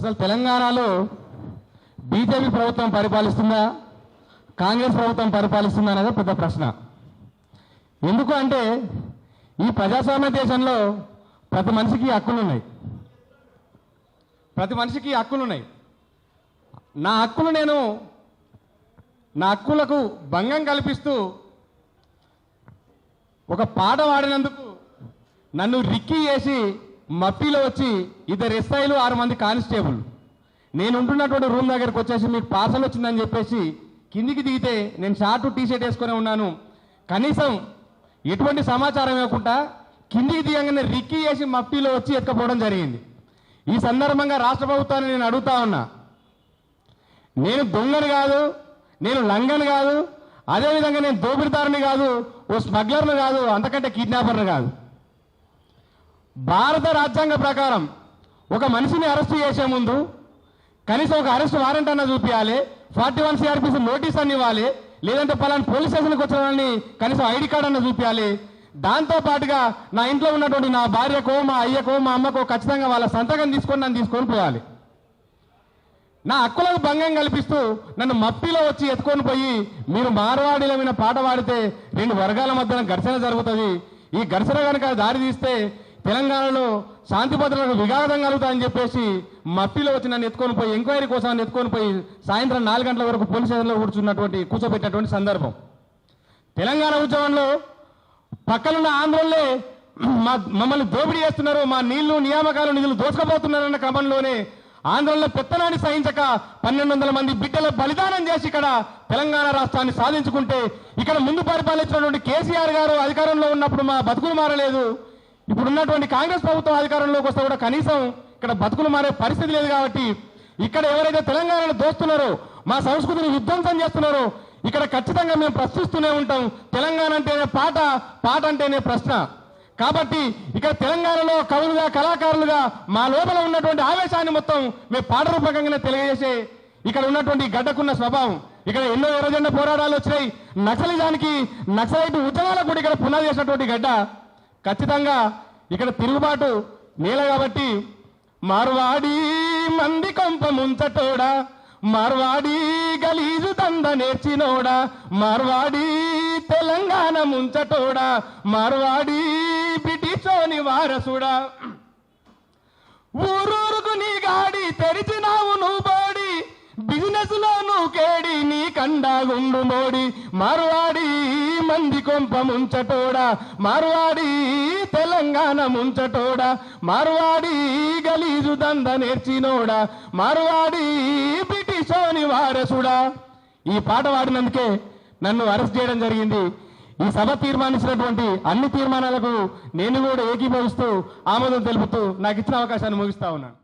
అసలు తెలంగాణలో బీజేపీ ప్రభుత్వం పరిపాలిస్తుందా, కాంగ్రెస్ ప్రభుత్వం పరిపాలిస్తుందా అనేది పెద్ద ప్రశ్న. ఎందుకు అంటే ఈ ప్రజాస్వామ్య దేశంలో ప్రతి మనిషికి హక్కులున్నాయి. నా హక్కులకు భంగం కల్పిస్తూ ఒక పాట పాడినందుకు నన్ను రిక్కీ చేసి మఫ్టీలో వచ్చి 2 ఎస్ఐలు 6 మంది కానిస్టేబుల్ నేను ఉంటున్నటువంటి రూమ్ దగ్గరకు వచ్చేసి మీకు పార్సల్ వచ్చిందని చెప్పేసి కిందికి దిగితే నేను షార్ట్ టీ-షర్ట్ వేసుకొని ఉన్నాను. కనీసం ఎటువంటి సమాచారం ఇవ్వకుండా కిందికి దిగంగానే రిక్కీ చేసి మఫ్టీలో వచ్చి ఎత్తుకపోవడం జరిగింది. ఈ సందర్భంగా రాష్ట్ర ప్రభుత్వాన్ని నేను అడుగుతా ఉన్నా, నేను దొంగని కాదు, నేను లంగని కాదు, అదేవిధంగా నేను దోపిడిదారుని కాదు, ఓ స్మగ్లర్ను కాదు, అంతకంటే కిడ్నాపర్ను కాదు. భారత రాజ్యాంగ ప్రకారం ఒక మనిషిని అరెస్ట్ చేసే ముందు కనీసం ఒక అరెస్ట్ వారెంట్ అన్న చూపించాలి, 41 CRPC నోటీస్ అన్ని ఇవ్వాలి, లేదంటే పలానా పోలీస్ స్టేషన్కి వచ్చిన వాళ్ళని కనీసం ఐడి కార్డ్ అన్న చూపించాలి. దాంతో పాటుగా నా ఇంట్లో ఉన్నటువంటి నా భార్యకో, మా అయ్యకో, మా అమ్మకో ఖచ్చితంగా వాళ్ళ సంతకం తీసుకొని నన్ను తీసుకొని పోవాలి. నా హక్కులకు భంగం కల్పిస్తూ నన్ను మఫ్టీలో వచ్చి ఎత్తుకొని పోయి మీరు మార్వాడీల మీద పాట పాడితే 2 వర్గాల మధ్యన ఘర్షణ జరుగుతుంది. ఈ ఘర్షణ కనుక దారి తీస్తే తెలంగాణలో శాంతి భద్రతలకు విఘాతం కలుగుతాయని చెప్పేసి మఫ్టీలో వచ్చి నన్ను ఎత్తుకొని పోయి ఎంక్వైరీ కోసం నన్ను ఎత్తుకొని పోయి సాయంత్రం 4 గంటల వరకు పోలీస్ స్టేషన్లో కూర్చోబెట్టినటువంటి సందర్భం. తెలంగాణ ఉద్యమంలో పక్కనున్న ఆంధ్రోళ్ళే మమ్మల్ని దోపిడీ చేస్తున్నారు, మా నీళ్లు నియామకాలు నిధులు దోచుకోబోతున్నారన్న క్రమంలోనే ఆంధ్రలో పెత్తనాన్ని సహించక 1200 మంది బిడ్డల బలిదానం చేసి ఇక్కడ తెలంగాణ రాష్ట్రాన్ని సాధించుకుంటే ఇక్కడ ముందు పరిపాలించినటువంటి కేసీఆర్ గారు అధికారంలో ఉన్నప్పుడు మా బతుకులు మారలేదు. ఇప్పుడు ఉన్నటువంటి కాంగ్రెస్ ప్రభుత్వం అధికారంలోకి వస్తే కూడా కనీసం ఇక్కడ బతుకులు మారే పరిస్థితి లేదు. కాబట్టి ఇక్కడ ఎవరైతే తెలంగాణను దోస్తున్నారో, మా సంస్కృతిని విధ్వంసం చేస్తున్నారో ఇక్కడ ఖచ్చితంగా మేము ప్రశ్నిస్తూనే ఉంటాం. తెలంగాణ అంటేనే పాట, పాట అంటేనే ప్రశ్న. కాబట్టి ఇక్కడ తెలంగాణలో కవులుగా, కళాకారులుగా మా లోపల ఉన్నటువంటి ఆవేశాన్ని మొత్తం మేము పాట రూపకంగానే తెలియజేసే ఇక్కడ ఉన్నటువంటి గడ్డకున్న స్వభావం. ఇక్కడ ఎన్నో ఎర్రజెండ పోరాటాలు వచ్చినాయి. నక్సలిజానికి, నక్సలైట్ ఉద్యమాలకు కూడా ఇక్కడ పునాది చేసినటువంటి గడ్డ. ఖచ్చితంగా ఇక్కడ తిరుగుబాటు నేల. కాబట్టి మార్వాడి మంది కొంప ముంచటోడా, మార్వాడి గలీజు దంద నేర్చినోడా, మార్వాడి తెలంగాణ ముంచటోడా, మార్వాడి బ్రిటిషోని వారసుడా. ఊరూరుకు నీ గాడి తెరిచినావు నువ్వు బోడి, బిజినెస్ లో నువ్వు కేడి నీ కండాగుండు మోడి. మార్వాడి మంది కొంప ముంచటోడా, మార్వాడి తెలంగాణ ముంచటోడా, మార్వాడి గలీజు దంద నేర్చినోడా, మార్వాడి బ్రిటిషోని వారసుడా. ఈ పాట పాడినందుకే నన్ను అరెస్ట్ చేయడం జరిగింది. ఈ సభ తీర్మానించినటువంటి అన్ని తీర్మానాలకు నేను కూడా ఏకీభవిస్తూ ఆమోదం తెలుపుతూ నాకు ఇచ్చిన అవకాశాన్ని ముగిస్తా ఉన్నాను.